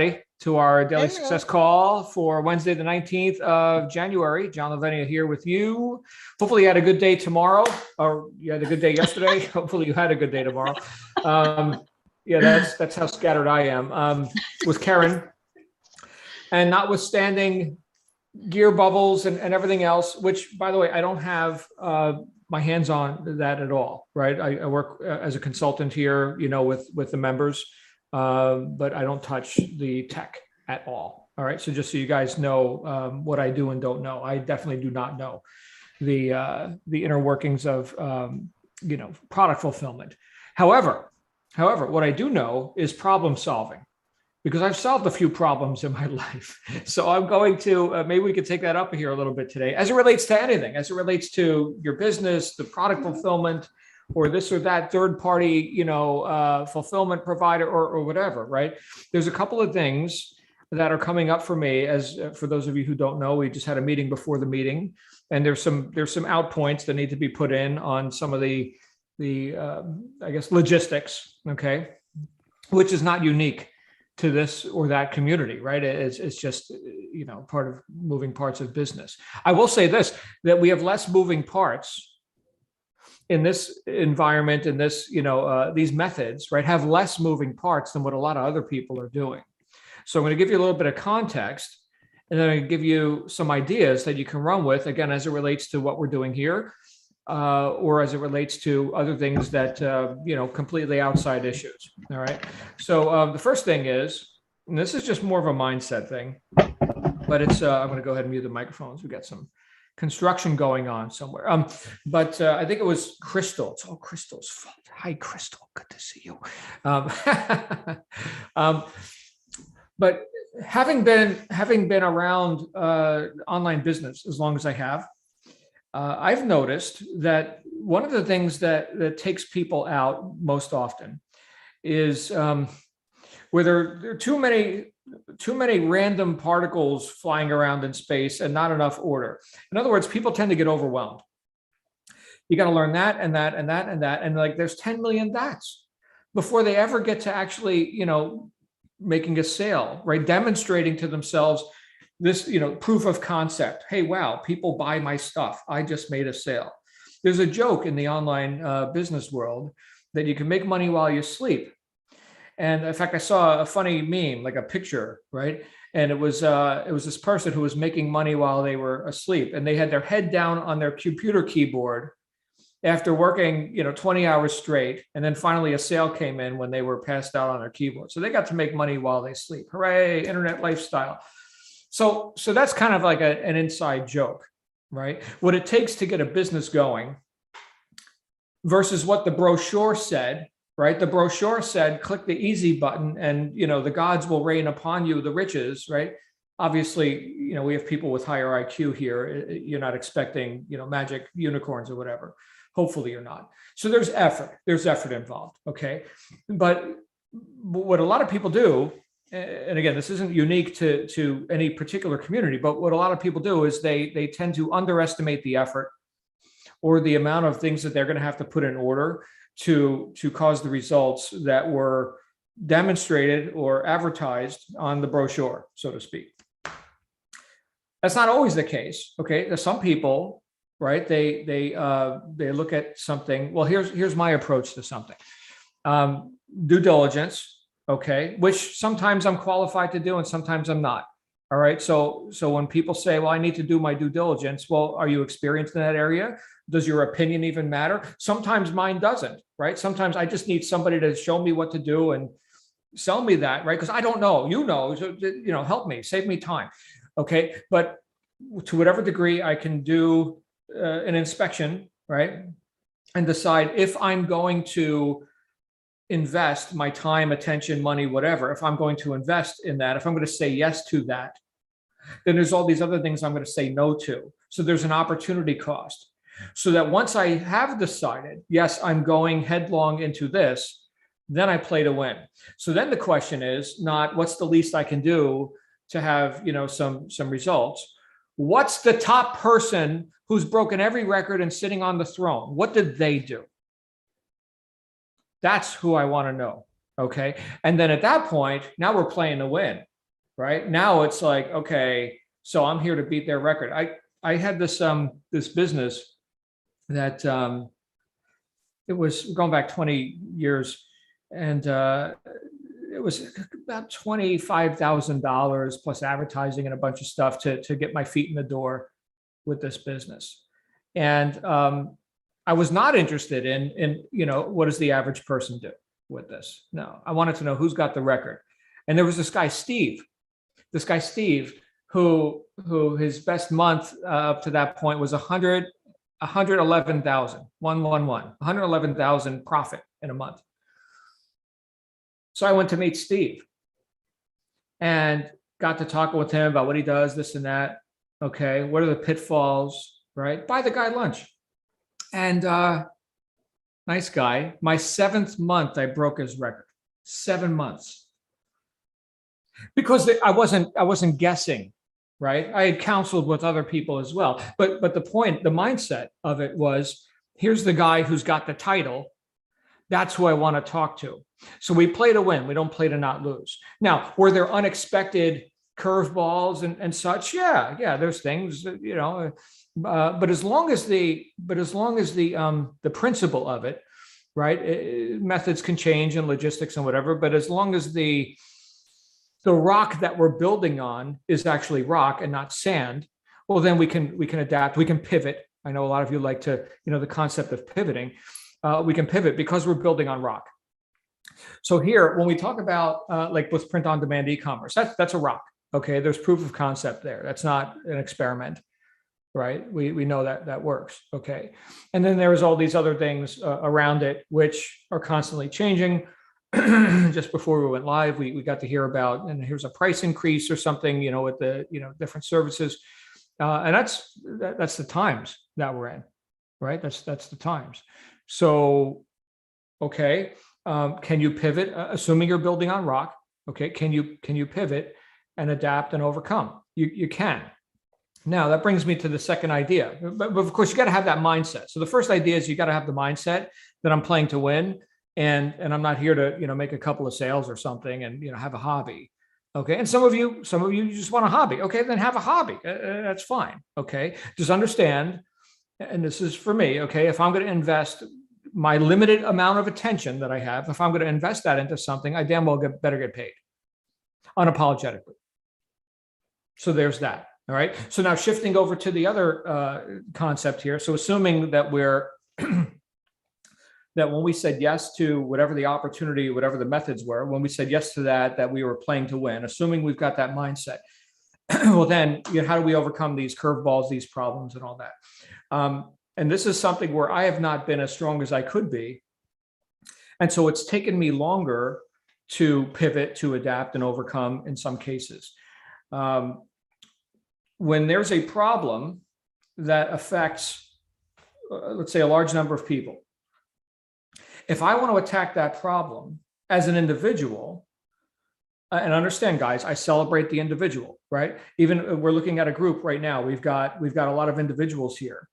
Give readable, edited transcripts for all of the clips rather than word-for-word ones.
everybody, to our daily Hey, success call for Wednesday, the 19th of January. John Lavenia here with you. Hopefully you had a good day tomorrow, or you had a good day yesterday. Hopefully you had a good day tomorrow. Yeah, that's how scattered I am. With Karen, and notwithstanding gear bubbles and everything else, which, by the way, I don't have my hands on that at all, right? I work as a consultant here, with the members, but I don't touch the tech at all. All right. So just so you guys know what I do and don't know, I definitely do not know the inner workings of, product fulfillment. However, what I do know is problem solving, because I've solved a few problems in my life. So I'm going to, maybe we could take that up here a little bit today, as it relates to anything, as it relates to your business, the product fulfillment, or this or that third party, fulfillment provider, or whatever, right? There's a couple of things that are coming up for me. As for those of you who don't know, we just had a meeting before the meeting, and there's some outpoints that need to be put in on some of the I guess logistics, okay, which is not unique to this or that community, right? It's just, part of moving parts of business. I will say this, that we have less moving parts in this environment, in this, these methods, right, have less moving parts than what a lot of other people are doing. So I'm going to give you a little bit of context, and then I give you some ideas that you can run with, again, as it relates to what we're doing here, or as it relates to other things that, completely outside issues. All right. So the first thing is, and this is just more of a mindset thing, but it's, I'm going to go ahead and mute the microphones. We got some construction going on somewhere. But I think it was Crystal. It's all Crystal's fault. Hi, Crystal. Good to see you. But having been around online business as long as I have, I've noticed that one of the things that takes people out most often is where there are too many random particles flying around in space and not enough order. In other words, people tend to get overwhelmed. You got to learn that and that and that and that, and like there's 10 million that's before they ever get to actually, making a sale, right? Demonstrating to themselves this, proof of concept. Hey, wow, people buy my stuff. I just made a sale. There's a joke in the online business world that you can make money while you sleep. And in fact, I saw a funny meme, like a picture, right? And it was this person who was making money while they were asleep, and they had their head down on their computer keyboard after working, 20 hours straight. And then finally a sale came in when they were passed out on their keyboard. So they got to make money while they sleep. Hooray, internet lifestyle. So that's kind of like an inside joke, right? What it takes to get a business going versus what the brochure said, right? The brochure said, click the easy button and, the gods will rain upon you the riches, right? Obviously, we have people with higher IQ here. You're not expecting, magic unicorns or whatever. Hopefully you're not. So there's effort involved, okay? But what a lot of people do, and again, this isn't unique to any particular community, but what a lot of people do is they tend to underestimate the effort or the amount of things that they're going to have to put in order to cause the results that were demonstrated or advertised on the brochure, so to speak. That's not always the case. Okay, there's some people, right? They look at something. Well, here's my approach to something. Due diligence. Okay, which sometimes I'm qualified to do and sometimes I'm not. All right. So when people say, well, I need to do my due diligence, well, are you experienced in that area? Does your opinion even matter? Sometimes mine doesn't, right? Sometimes I just need somebody to show me what to do and sell me that, right? Because I don't know, so, help me, save me time. Okay. But to whatever degree I can do an inspection, right? And decide if I'm going to invest my time, attention, money, whatever, if I'm going to invest in that, if I'm going to say yes to that, then there's all these other things I'm going to say no to. So there's an opportunity cost. So that once I have decided, yes, I'm going headlong into this, then I play to win. So then the question is not what's the least I can do to have, some results. What's the top person who's broken every record and sitting on the throne? What did they do? That's who I want to know. Okay. And then at that point, now we're playing to win. right? Now it's like, okay, so I'm here to beat their record. I had this business that it was going back 20 years, and it was about $25,000 plus advertising and a bunch of stuff to get my feet in the door with this business. And I was not interested in what does the average person do with this? No, I wanted to know who's got the record. And there was this guy Steve, who his best month up to that point was 111,000 profit in a month. So I went to meet Steve and got to talking with him about what he does, this and that. Okay, what are the pitfalls, right? Buy the guy lunch. And nice guy. My 7th month, I broke his record. 7 months. Because I wasn't guessing, right? I had counseled with other people as well. But the mindset of it was, here's the guy who's got the title. That's who I want to talk to. So we play to win. We don't play to not lose. Now, were there unexpected curveballs and such? Yeah, there's things, but as long as the principle of it, right? Methods can change and logistics and whatever, but as long as the rock that we're building on is actually rock and not sand, well, then we can adapt, we can pivot. I know a lot of you like to, the concept of pivoting. We can pivot because we're building on rock. So here, when we talk about like with print on demand e-commerce, that's a rock. Okay, there's proof of concept there. That's not an experiment, right? We know that works. Okay, and then there's all these other things around it which are constantly changing. Just before we went live, we got to hear about, and here's a price increase or something, with the different services, and that's the times that we're in, right? That's the times. So, okay, can you pivot? Assuming you're building on rock, okay, can you pivot and adapt and overcome? You can. Now that brings me to the second idea, but of course you got to have that mindset. So the first idea is you got to have the mindset that I'm playing to win, and I'm not here to make a couple of sales or something and have a hobby. Okay, and some of you just want a hobby. Okay, then have a hobby. That's fine. Okay, just understand, and this is for me. Okay, if I'm going to invest my limited amount of attention that I have, if I'm going to invest that into something, I damn well better get paid unapologetically. So there's that. All right. So now shifting over to the other concept here. So assuming that that when we said yes to whatever the opportunity, whatever the methods were, when we said yes to that we were playing to win, assuming we've got that mindset, well, then how do we overcome these curveballs, these problems and all that? And this is something where I have not been as strong as I could be. And so it's taken me longer to pivot, to adapt and overcome in some cases. When there's a problem that affects, let's say, a large number of people, if I want to attack that problem as an individual, and understand, guys, I celebrate the individual, right? Even we're looking at a group right now. We've got a lot of individuals here,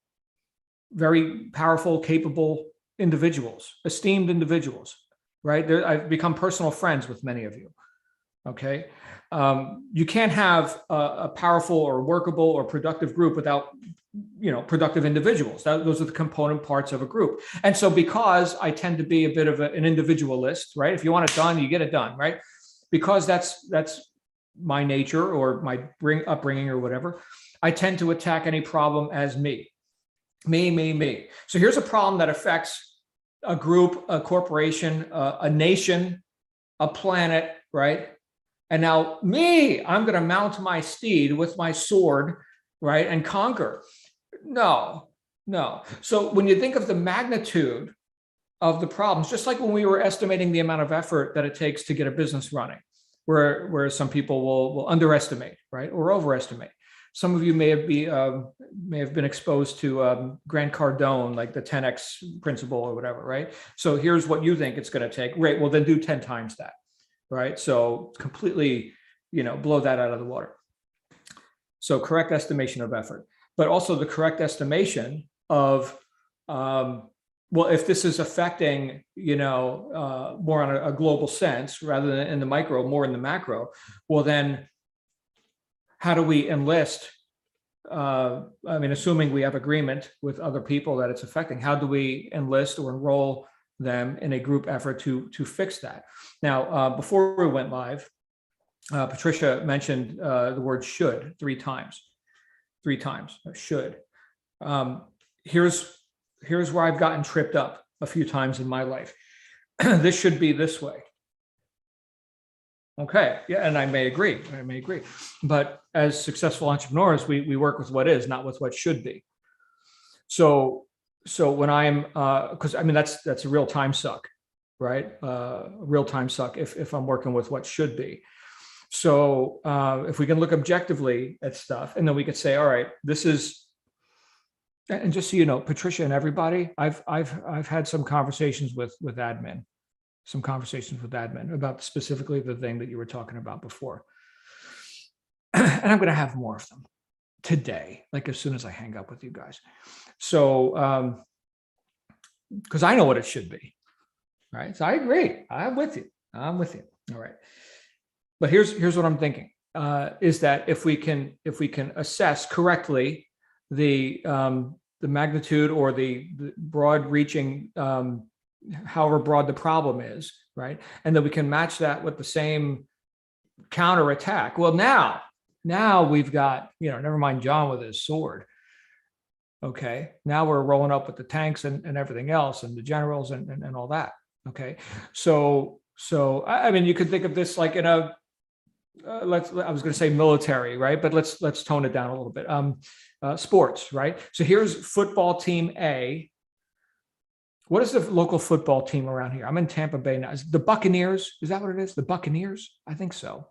very powerful, capable individuals, esteemed individuals, right? I've become personal friends with many of you. Okay, you can't have a powerful or workable or productive group without productive individuals. Those are the component parts of a group. And so because I tend to be a bit of an individualist, right? If you want it done, you get it done, right? Because that's my nature or my upbringing or whatever, I tend to attack any problem as me. So here's a problem that affects a group, a corporation, a nation, a planet, right? And now I'm going to mount my steed with my sword, right, and conquer. No. So when you think of the magnitude of the problems, just like when we were estimating the amount of effort that it takes to get a business running, where some people will underestimate, right, or overestimate. Some of you may have been exposed to Grant Cardone, like the 10x principle or whatever, right? So here's what you think it's going to take. Great, well then do 10 times that. Right. So completely, blow that out of the water. So correct estimation of effort, but also the correct estimation of, well, if this is affecting, more on a global sense rather than in the micro, more in the macro, well, then how do we enlist, I mean, assuming we have agreement with other people that it's affecting, how do we enlist or enroll them in a group effort to fix that? Now, before we went live, Patricia mentioned the word should 3 times. 3 times, should. Here's where I've gotten tripped up a few times in my life. This should be this way. Okay, yeah, and I may agree. But as successful entrepreneurs, we work with what is, not with what should be. So when I'm, because I mean that's a real time suck, right? Real time suck if I'm working with what should be. So if we can look objectively at stuff, and then we could say, all right, this is, and just so you know, Patricia and everybody, I've had some conversations with admin. About specifically the thing that you were talking about before. And I'm going to have more of them today, like as soon as I hang up with you guys. So, because I know what it should be, right? So I agree. I'm with you. All right. But here's what I'm thinking, is that if we can assess correctly the magnitude or the broad reaching, however broad the problem is, right? And then we can match that with the same counter attack. Well, now we've got, never mind John with his sword. Okay. Now we're rolling up with the tanks and everything else and the generals and all that. Okay. So I mean, you could think of this like in a, I was going to say military, right? But let's tone it down a little bit. Sports, right? So here's football team A. What is the local football team around here? I'm in Tampa Bay now. Is the Buccaneers? Is that what it is? The Buccaneers? I think so.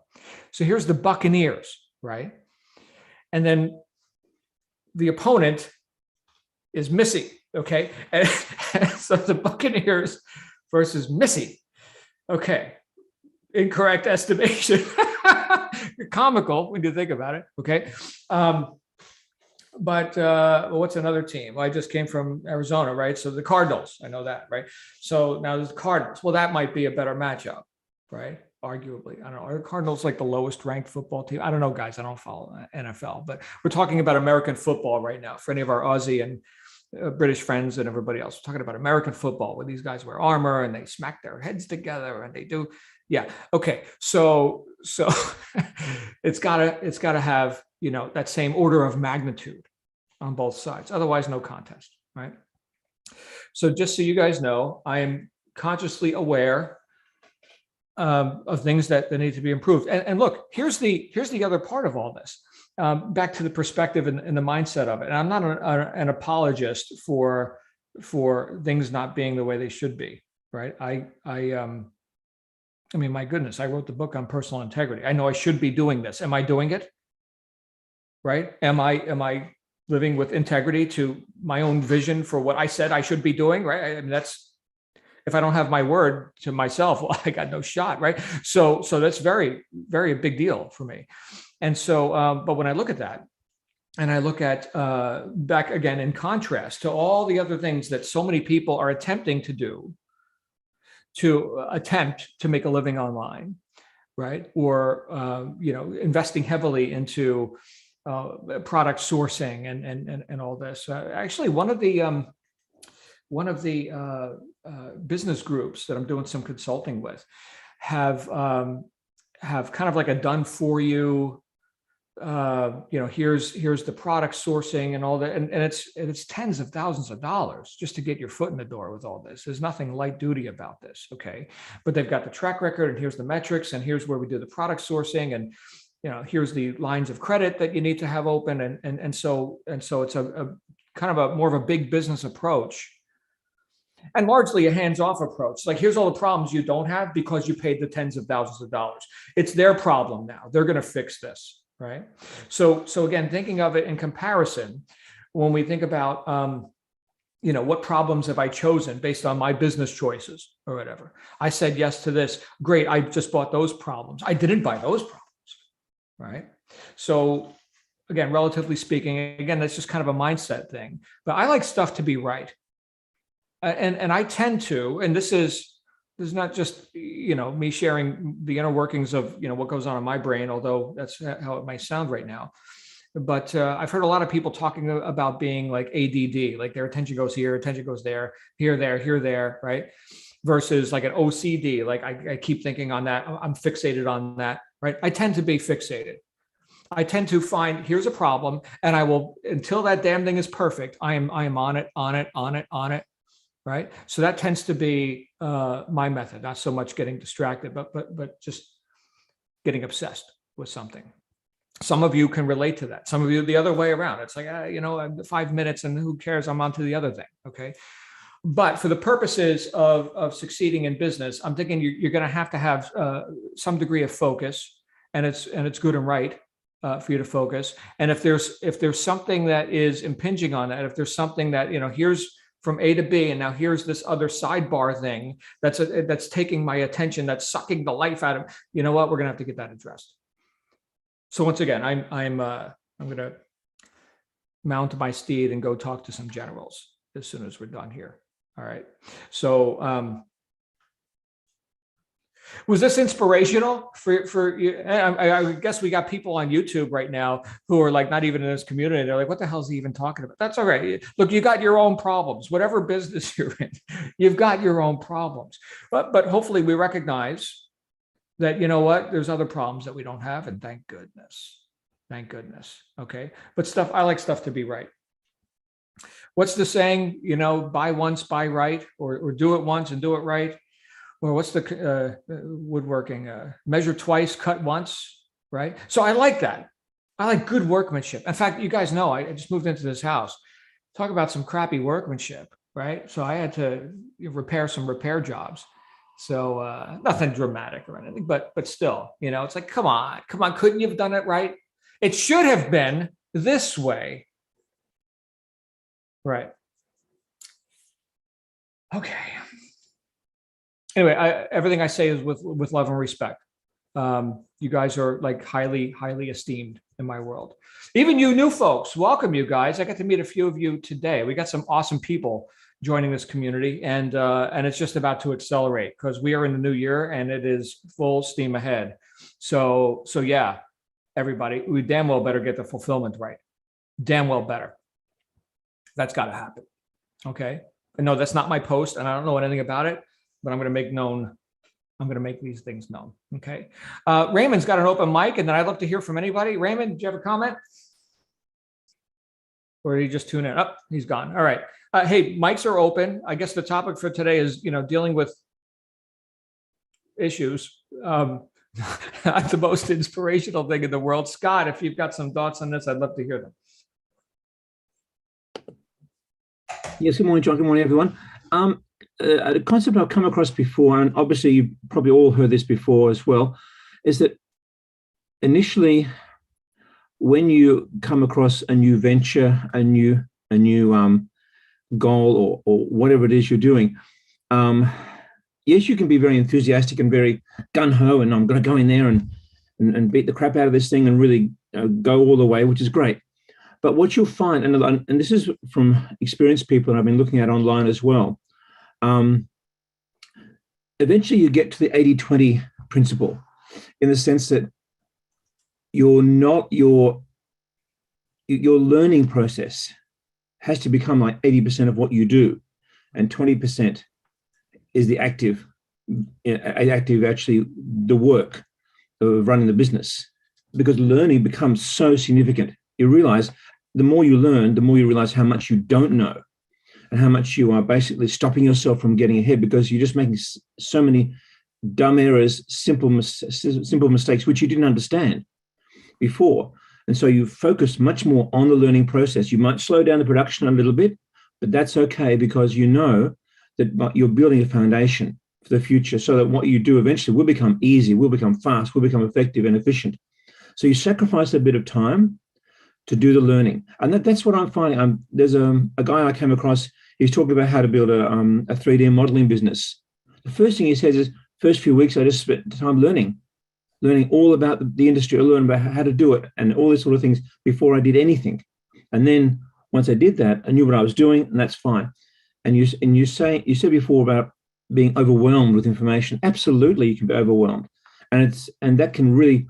So here's the Buccaneers, right? And then the opponent is Missy, okay? And so the Buccaneers versus Missy. Okay. Incorrect estimation. Comical when you think about it, okay? But what's another team? Well, I just came from Arizona, right? So the Cardinals, I know that, right? So now there's the Cardinals. Well, that might be a better matchup, right? Arguably. I don't know. Are the Cardinals like the lowest ranked football team? I don't know, guys. I don't follow NFL, but we're talking about American football right now for any of our Aussie and British friends and everybody else. We're talking about American football where these guys wear armor and they smack their heads together and they do. Yeah. Okay. So it's gotta have, that same order of magnitude on both sides. Otherwise, no contest, right? So just so you guys know, I am consciously aware of things that need to be improved. And look, here's the other part of all this. Back to the perspective and the mindset of it. And I'm not an apologist for things not being the way they should be, right? I mean, my goodness, I wrote the book on personal integrity. I know I should be doing this. Am I doing it? Right? Am I living with integrity to my own vision for what I said I should be doing? Right? I mean, that's, if I don't have my word to myself, well, I got no shot. Right? So that's very, very a big deal for me. And so, but when I look at that, and I look at back again in contrast to all the other things that so many people are attempting to do, to attempt to make a living online, right? Or investing heavily into product sourcing and all this. Actually, one of the business groups that I'm doing some consulting with have kind of like a done for you. Here's the product sourcing and all that, and it's tens of thousands of dollars just to get your foot in the door with all this. There's nothing light duty about this, okay? But they've got the track record, and here's the metrics, and here's where we do the product sourcing, and here's the lines of credit that you need to have open, and so it's a kind of a more of a big business approach, and largely a hands-off approach. Like, here's all the problems you don't have because you paid the tens of thousands of dollars. It's their problem now. They're going to fix this. Right. So again, thinking of it in comparison, when we think about, what problems have I chosen based on my business choices or whatever? I said yes to this. Great. I just bought those problems. I didn't buy those problems. Right. So again, relatively speaking, again, that's just kind of a mindset thing. But I like stuff to be right. And I tend to, and this is This is not just, me sharing the inner workings of, what goes on in my brain, although that's how it might sound right now. But I've heard a lot of people talking about being like ADD, like their attention goes here, attention goes there, here, there, right? Versus like an OCD, like I keep thinking on that, I'm fixated on that, right? I tend to be fixated. I tend to find here's a problem, and I will, until that damn thing is perfect, I am on it, right? So that tends to be my method. Not so much getting distracted, but just getting obsessed with something. Some of you can relate to that. Some of you the other way around. It's like, 5 minutes and who cares? I'm on to the other thing. Okay. But for the purposes of succeeding in business, I'm thinking you're going to have some degree of focus, and it's good and right for you to focus. And if there's something that is impinging on that, if there's something that, here's from A to B, and now here's this other sidebar thing that's taking my attention, that's sucking the life out of, you know what, we're going to have to get that addressed. So once again, I'm going to mount my steed and go talk to some generals as soon as we're done here. All right. So was this inspirational for you? I guess we got people on YouTube right now who are like not even in this community. They're like, what the hell is he even talking about? That's all right. Look, you got your own problems. Whatever business you're in, you've got your own problems. But hopefully we recognize that, you know what, there's other problems that we don't have. And thank goodness. Thank goodness. Okay. But I like stuff to be right. What's the saying? Buy once, buy right, or do it once and do it right. Or what's the woodworking? Measure twice, cut once, right? So I like that. I like good workmanship. In fact, you guys know, I just moved into this house. Talk about some crappy workmanship, right? So I had to repair some repair jobs. So nothing dramatic or anything, but still, it's like, come on, couldn't you have done it right? It should have been this way. Right. Okay. Anyway, everything I say is with love and respect. You guys are like highly, highly esteemed in my world. Even you new folks, welcome you guys. I got to meet a few of you today. We got some awesome people joining this community, and it's just about to accelerate because we are in the new year and it is full steam ahead. So yeah, everybody, we damn well better get the fulfillment right. Damn well better. That's got to happen. Okay. And no, that's not my post, and I don't know anything about it, but I'm going to make these things known. Okay. Raymond's got an open mic, and then I'd love to hear from anybody. Raymond, do you have a comment? Or did he just tune in? Oh, he's gone. All right. Hey, mics are open. I guess the topic for today is, dealing with issues. Not the most inspirational thing in the world. Scott, if you've got some thoughts on this, I'd love to hear them. Yes, good morning, John. Good morning, everyone. A concept I've come across before, and obviously you've probably all heard this before as well, is that initially, when you come across a new venture, a new goal, or whatever it is you're doing, yes, you can be very enthusiastic and very gung-ho, and I'm going to go in there and beat the crap out of this thing and really go all the way, which is great. But what you'll find, and this is from experienced people, and I've been looking at online as well, eventually you get to the 80-20 principle, in the sense that your learning process has to become like 80% of what you do, and 20% is the active actually the work of running the business, because learning becomes so significant. You realize the more you learn, the more you realize how much you don't know, and how much you are basically stopping yourself from getting ahead, because you're just making so many dumb errors, simple mistakes, which you didn't understand before. And so you focus much more on the learning process. You might slow down the production a little bit, but that's okay, because you know that you're building a foundation for the future, so that what you do eventually will become easy, will become fast, will become effective and efficient. So you sacrifice a bit of time to do the learning. And that's what I'm finding. There's a guy I came across, he's talking about how to build a 3D modeling business. The first thing he says is, first few weeks, I just spent time learning all about the industry. I learned about how to do it and all these sort of things before I did anything. And then once I did that, I knew what I was doing, and that's fine. And you said before about being overwhelmed with information. Absolutely, you can be overwhelmed, and that can really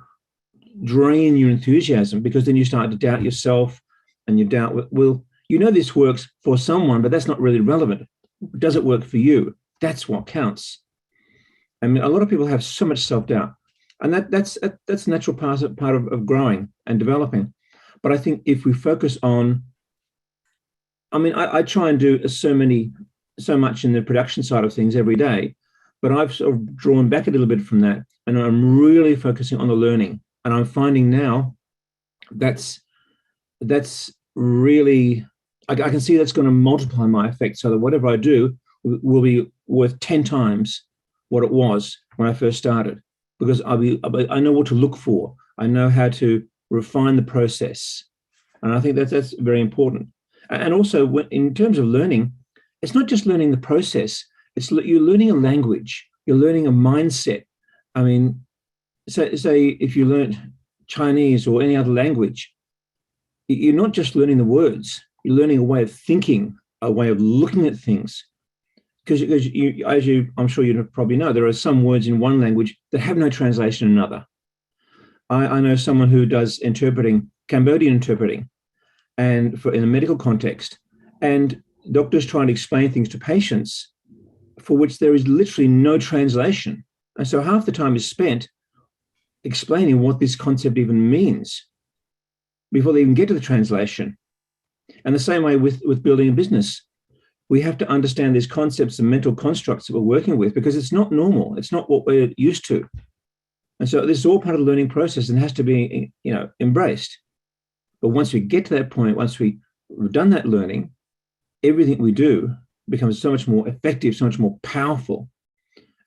drain your enthusiasm, because then you start to doubt yourself, and you doubt, well, this works for someone, but that's not really relevant. Does it work for you? That's what counts. I mean, a lot of people have so much self-doubt, and that's a natural part of growing and developing. But I think if we focus on, I mean, I try and do so much in the production side of things every day, but I've sort of drawn back a little bit from that, and I'm really focusing on the learning. And I'm finding now that's really, I can see that's going to multiply my effect, so that whatever I do will be worth 10 times what it was when I first started, because I know what to look for. I know how to refine the process, and I think that's very important. And also, in terms of learning, it's not just learning the process. You're learning a language. You're learning a mindset. I mean, say if you learn Chinese or any other language, you're not just learning the words. You're learning a way of thinking, a way of looking at things. Because I'm sure you probably know, there are some words in one language that have no translation in another. I know someone who does interpreting, Cambodian interpreting, and in a medical context, and doctors trying to explain things to patients for which there is literally no translation. And so half the time is spent explaining what this concept even means before they even get to the translation. And the same way with building a business. We have to understand these concepts and mental constructs that we're working with, because it's not normal. It's not what we're used to. And so this is all part of the learning process and has to be, embraced. But once we get to that point, once we've done that learning, everything we do becomes so much more effective, so much more powerful.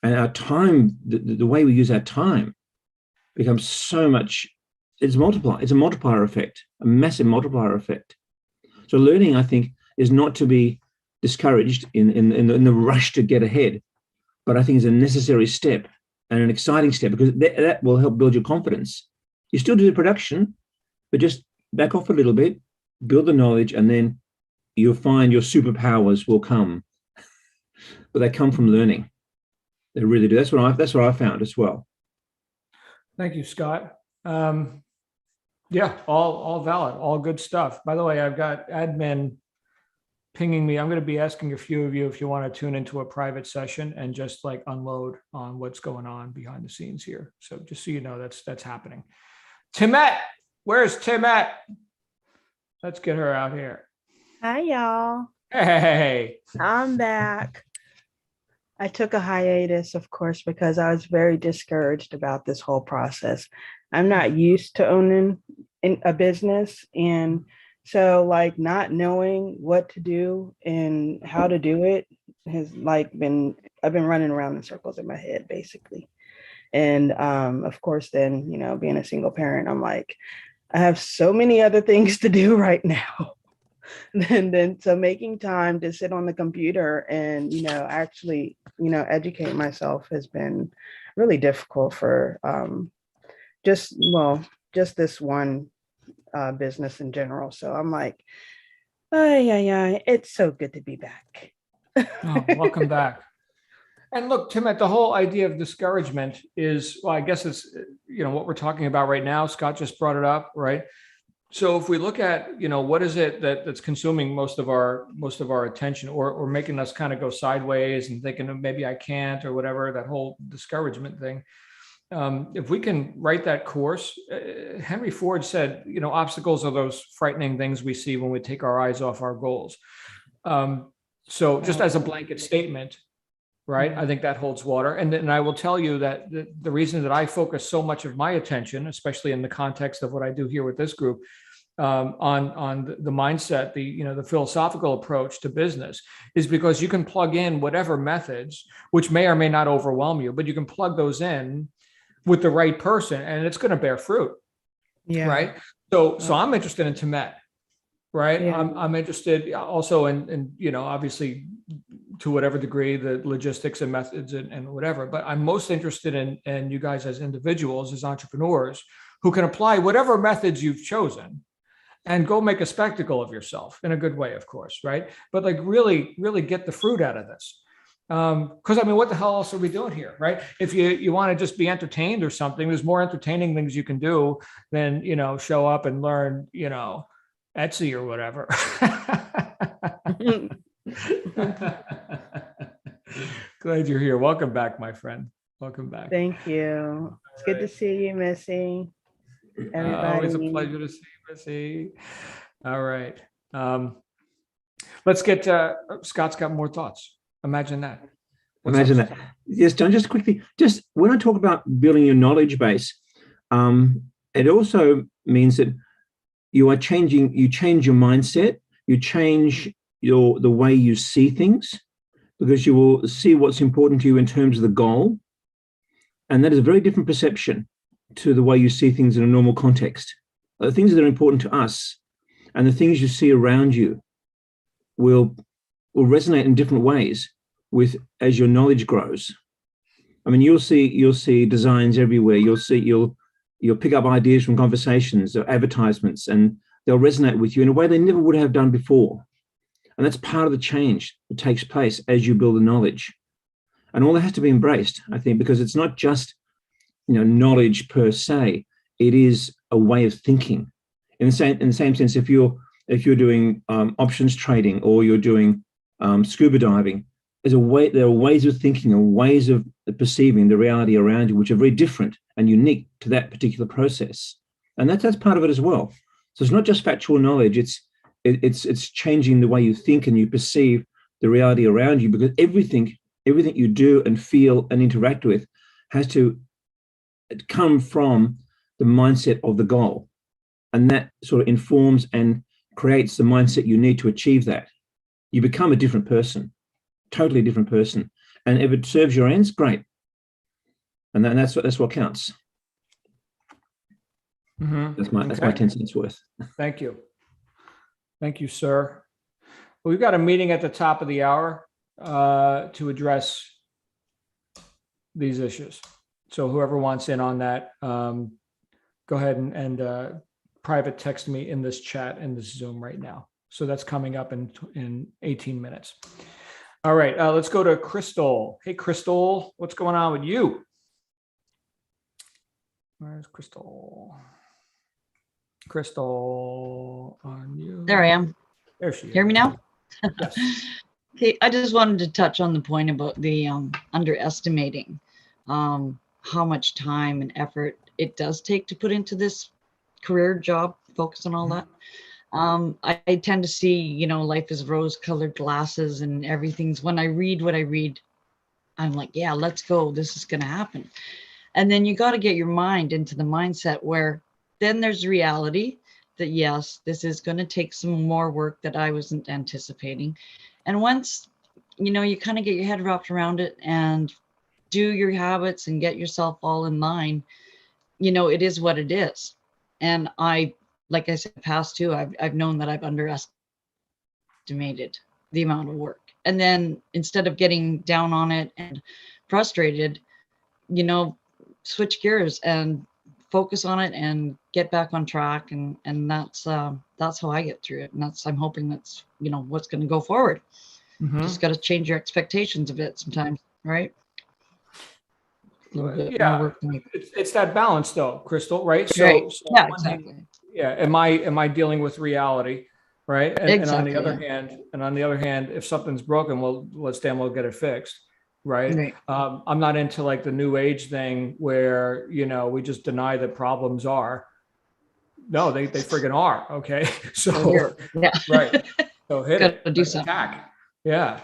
And our time, the way we use our time becomes so much, it's a multiplier effect, a massive multiplier effect. So learning, I think, is not to be discouraged in the rush to get ahead, but I think is a necessary step and an exciting step, because that will help build your confidence. You still do the production, but just back off a little bit, build the knowledge, and then you'll find your superpowers will come. But they come from learning. They really do. That's what I found as well. Thank you, Scott. Yeah, all valid, all good stuff. By the way, I've got admin pinging me. I'm going to be asking a few of you if you want to tune into a private session and just like unload on what's going on behind the scenes here. So just so you know, that's happening. Timette, where's Timette? Let's get her out here. Hi, y'all. Hey. I'm back. I took a hiatus, of course, because I was very discouraged about this whole process. I'm not used to owning a business. And so like not knowing what to do and how to do it has I've been running around in circles in my head, basically. And of course, then, being a single parent, I'm like, I have so many other things to do right now. So making time to sit on the computer and, actually, educate myself has been really difficult for just this one business in general. So I'm like, oh, yeah, it's so good to be back. Oh, welcome back. And look, Tim, the whole idea of discouragement is, well, I guess it's, what we're talking about right now. Scott just brought it up, right? So if we look at, what is it that's consuming most of our attention, or making us kind of go sideways and thinking, oh, maybe I can't, or whatever, that whole discouragement thing. If we can write that course, Henry Ford said, obstacles are those frightening things we see when we take our eyes off our goals. So just as a blanket statement, right? I think that holds water. And I will tell you that the reason that I focus so much of my attention, especially in the context of what I do here with this group, on the mindset, the philosophical approach to business, is because you can plug in whatever methods, which may or may not overwhelm you, but you can plug those in with the right person and it's going to bear fruit. Yeah. Right. So I'm interested in Tibet. Right. Yeah. I'm interested also in, obviously to whatever degree the logistics and methods and whatever, but I'm most interested in you guys as individuals, as entrepreneurs who can apply whatever methods you've chosen and go make a spectacle of yourself in a good way, of course. Right. But like really, really get the fruit out of this. Because I mean, what the hell else are we doing here, right? If you want to just be entertained or something, there's more entertaining things you can do than, show up and learn, Etsy or whatever. Glad you're here. Welcome back, my friend. Welcome back. Thank you. It's good to see you, Missy. Everybody. Always a pleasure to see you, Missy. All right. Let's get Scott's got more thoughts. Imagine that. Imagine that. Yes, John, just quickly, just when I talk about building your knowledge base, it also means that you change your mindset, you change the way you see things, because you will see what's important to you in terms of the goal. And that is a very different perception to the way you see things in a normal context. The things that are important to us and the things you see around you will resonate in different ways as your knowledge grows. I mean, you'll see designs everywhere. You'll pick up ideas from conversations or advertisements, and they'll resonate with you in a way they never would have done before. And that's part of the change that takes place as you build the knowledge. And all that has to be embraced, I think, because it's not just, knowledge per se. It is a way of thinking. In the same sense, if you're doing options trading, or you're doing scuba diving, there are ways of thinking and ways of perceiving the reality around you which are very different and unique to that particular process. And that's part of it as well. So it's not just factual knowledge, it's changing the way you think and you perceive the reality around you, because everything you do and feel and interact with has to come from the mindset of the goal. And that sort of informs and creates the mindset you need to achieve that. You become a different person, totally different person. And if it serves your ends, great. And that's what counts. Mm-hmm. That's my 10 cents worth. Thank you. Thank you, sir. We've got a meeting at the top of the hour to address these issues. So whoever wants in on that, go ahead and private text me in this chat, in this Zoom right now. So that's coming up in 18 minutes. All right, let's go to Crystal. Hey, Crystal, what's going on with you? Where's Crystal? Crystal, on you. There I am. There she is. Hear me now? Yes. Okay, I just wanted to touch on the point about the underestimating how much time and effort it does take to put into this career job, focus on all that. I tend to see, life is rose-colored glasses and everything's, when I read what I read, I'm like, yeah, let's go. This is going to happen. And then you got to get your mind into the mindset where then there's reality that, yes, this is going to take some more work that I wasn't anticipating. And once, you kind of get your head wrapped around it and do your habits and get yourself all in line, it is what it is. And like I said, past too, I've known that I've underestimated the amount of work. And then instead of getting down on it and frustrated, switch gears and focus on it and get back on track. And that's how I get through it. And I'm hoping that's, what's going to go forward. Mm-hmm. Just got to change your expectations a bit sometimes, right? Yeah, it's that balance though, Crystal, right? Right. So yeah, exactly. Yeah. Am I dealing with reality? Right. And, exactly, and on the other hand, if something's broken, well, we'll get it fixed. Right. Right. I'm not into like the new age thing where, we just deny that problems are. No, they friggin' are. Okay. So, yeah. Right. So hit it. Do something. Attack. Yeah.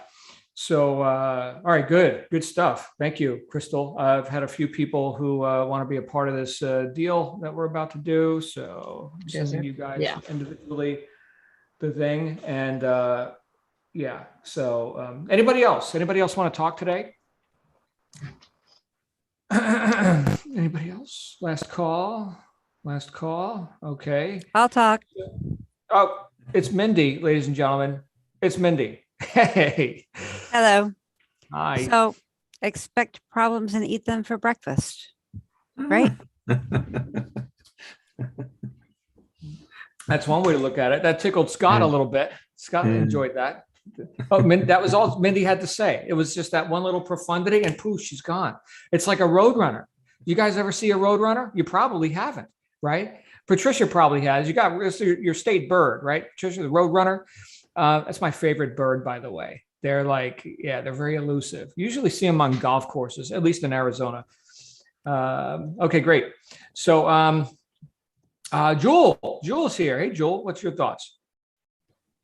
So, all right, good stuff. Thank you, Crystal. I've had a few people who want to be a part of this deal that we're about to do. So I'm sending you guys individually the thing. And yeah, so anybody else want to talk today? Anybody else? Last call. Okay. I'll talk. Oh, it's Mindy, ladies and gentlemen. It's Mindy. Hey. Hello. Hi. So expect problems and eat them for breakfast, right? That's one way to look at it. That tickled Scott a little bit. Scott enjoyed that. Oh, that was all Mindy had to say. It was just that one little profundity, and poof, she's gone. It's like a roadrunner. You guys ever see a roadrunner? You probably haven't, right? Patricia probably has. You got your state bird, right? Patricia, the roadrunner. That's my favorite bird, by the way. They're like, yeah, they're very elusive. You usually see them on golf courses, at least in Arizona. Okay, great. So, Jewel's here. Hey, Jewel, what's your thoughts?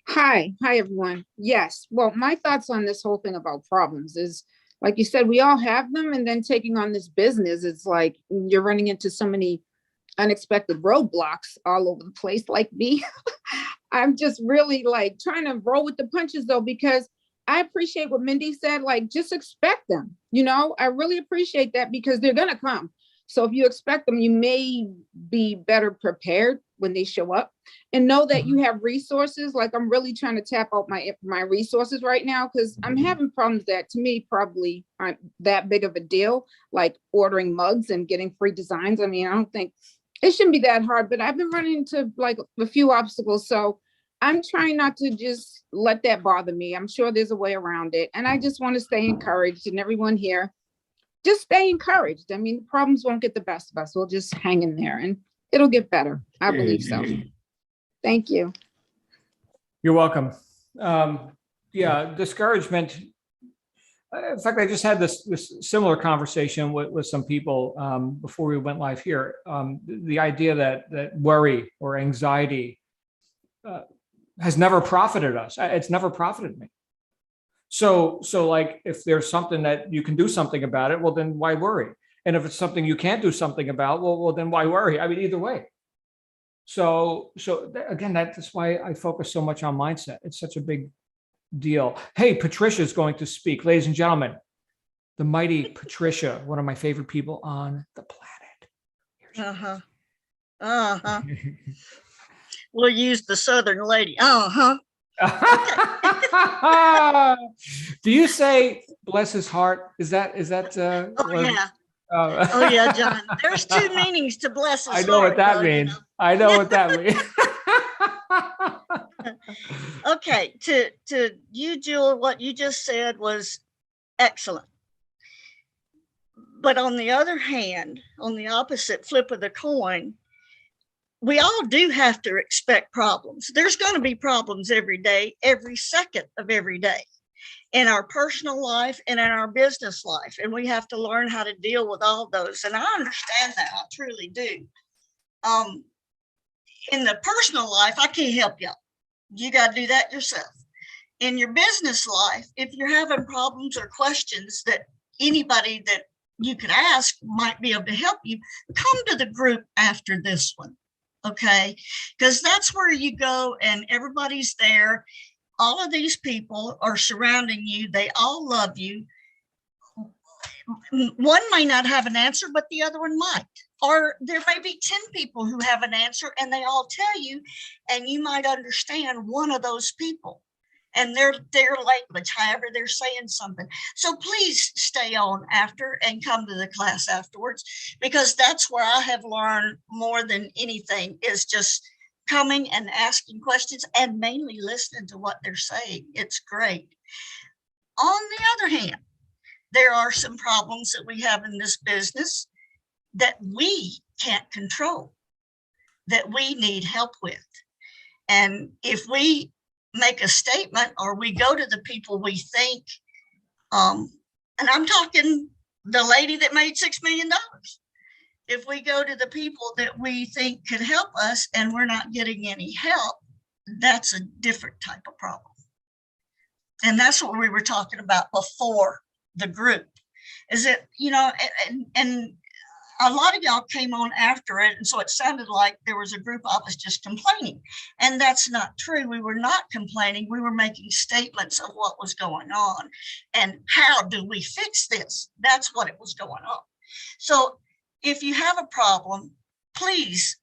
Hi everyone. Yes. Well, my thoughts on this whole thing about problems is, like you said, we all have them, and then taking on this business, it's like you're running into so many unexpected roadblocks all over the place. Like me, I'm just really like trying to roll with the punches though, because I appreciate what Mindy said, like just expect them. I really appreciate that because they're gonna come. So if you expect them, you may be better prepared when they show up, and know that you have resources. Like I'm really trying to tap out my resources right now, because I'm having problems that to me probably aren't that big of a deal, like ordering mugs and getting free designs. I mean, I don't think it shouldn't be that hard, but I've been running into like a few obstacles. So I'm trying not to just let that bother me. I'm sure there's a way around it. And I just want to stay encouraged, and everyone here, just stay encouraged. I mean, the problems won't get the best of us. We'll just hang in there and it'll get better. I believe so. Thank you. You're welcome. Yeah, discouragement. In fact, I just had this similar conversation with some people before we went live here. The idea that worry or anxiety has never profited us. It's never profited me. So like if there's something that you can do something about it, well, then why worry? And if it's something you can't do something about, well, then why worry? I mean, either way. So again, that's why I focus so much on mindset. It's such a big deal. Hey, Patricia is going to speak. Ladies and gentlemen, the mighty Patricia, one of my favorite people on the planet. We'll use the Southern lady. Do you say bless his heart? Is that Yeah. Oh yeah, John. There's two meanings to bless his heart. I know what that means. I know what that means. Okay, to you, Jewel, what you just said was excellent. But on the other hand, on the opposite flip of the coin, we all do have to expect problems. There's going to be problems every day, every second of every day, in our personal life and in our business life. And we have to learn how to deal with all those. And I understand that, I truly do. In the personal life, I can't help you. You got to do that yourself. In your business life, if you're having problems or questions that anybody that you could ask might be able to help you, come to the group after this one. Okay, because that's where you go and everybody's there. All of these people are surrounding you. They all love you. One may not have an answer, but the other one might. Or there may be 10 people who have an answer and they all tell you, and you might understand one of those people. And their language, however they're saying something. So please stay on after and come to the class afterwards, because that's where I have learned more than anything, is just coming and asking questions and mainly listening to what they're saying. It's great. On the other hand, there are some problems that we have in this business that we can't control, that we need help with. And if we make a statement or we go to the people we think, and I'm talking the lady that made $6 million. If we go to the people that we think can help us and we're not getting any help, that's a different type of problem. And that's what we were talking about before the group, is that, and a lot of y'all came on after it, and so it sounded like there was a group of us just complaining, and that's not true. We were not complaining. We were making statements of what was going on and how do we fix this. That's what it was going on. So if you have a problem, please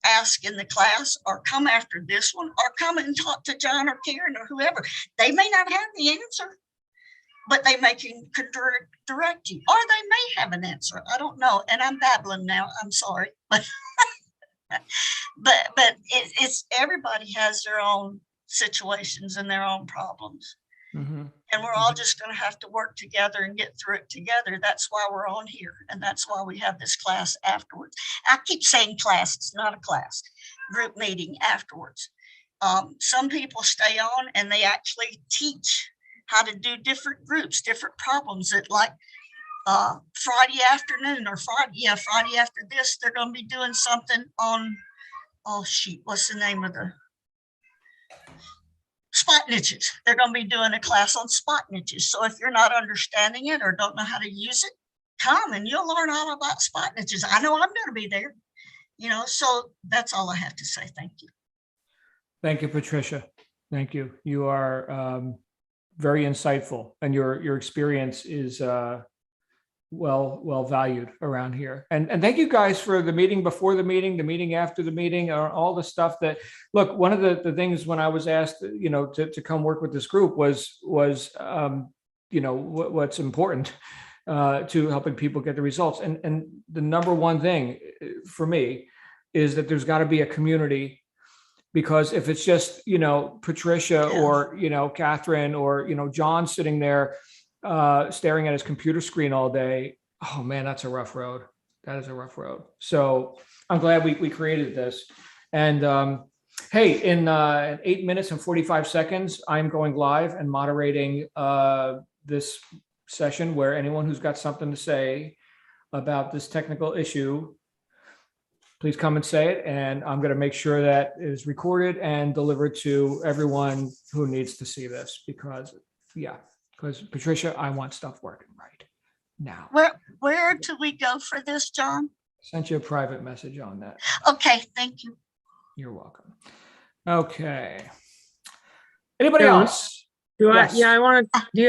ask in the class or come after this one, or come and talk to John or Karen or whoever. They may not have the answer, but they may can direct you, or they may have an answer. I don't know. And I'm babbling now. I'm sorry, but but it's everybody has their own situations and their own problems. Mhm. And we're all just going to have to work together and get through it together. That's why we're on here. And that's why we have this class afterwards. I keep saying class, it's not a class, group meeting afterwards. Some people stay on and they actually teach how to do different groups, different problems that like Friday afternoon or Friday after this, they're going to be doing something on, oh shoot, what's the name of the spot niches? They're going to be doing a class on spot niches. So if you're not understanding it or don't know how to use it, come and you'll learn all about spot niches. I know I'm going to be there, so that's all I have to say. Thank you. Thank you, Patricia. Thank you. You are very insightful, and your experience is well valued around here. And thank you guys for the meeting before the meeting after the meeting, all the stuff that, look, one of the things when I was asked, to come work with this group was what's important to helping people get the results. And the number one thing for me is that there's got to be a community. Because if it's just, Patricia or, Catherine or, John sitting there staring at his computer screen all day, oh man, that's a rough road. That is a rough road. So I'm glad we created this. And hey, in 8 minutes and 45 seconds, I'm going live and moderating this session where anyone who's got something to say about this technical issue, please come and say it, and I'm going to make sure that it is recorded and delivered to everyone who needs to see this because Patricia, I want stuff working right now. Where do we go for this, John? Sent you a private message on that. Okay, thank you. You're welcome. Okay. Anybody Carolyn, else? I Yes. want to, do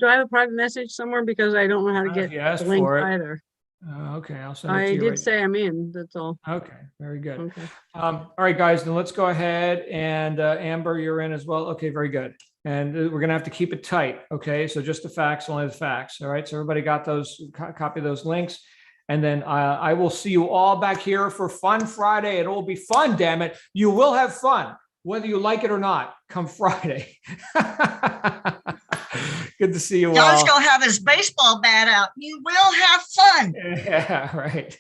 I have a private message somewhere? Because I don't know how to get Yes, the link for it. either. Okay, I'll send it to I you. did say I'm in, that's all. Okay, very good. Okay. All right, guys, then let's go ahead and Amber, you're in as well. Okay, very good. And we're going to have to keep it tight. Okay, so just the facts, only the facts. All right, so everybody got those, copy those links. And then I will see you all back here for Fun Friday. It will be fun, damn it. You will have fun, whether you like it or not, come Friday. Good to see you all. John's going to have his baseball bat out. You will have fun. Yeah, right.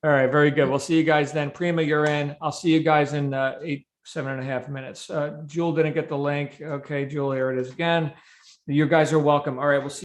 All right, very good. We'll see you guys then. Prima, you're in. I'll see you guys in 7.5 minutes. Jewel didn't get the link. Okay, Jewel, here it is again. You guys are welcome. All right, we'll see.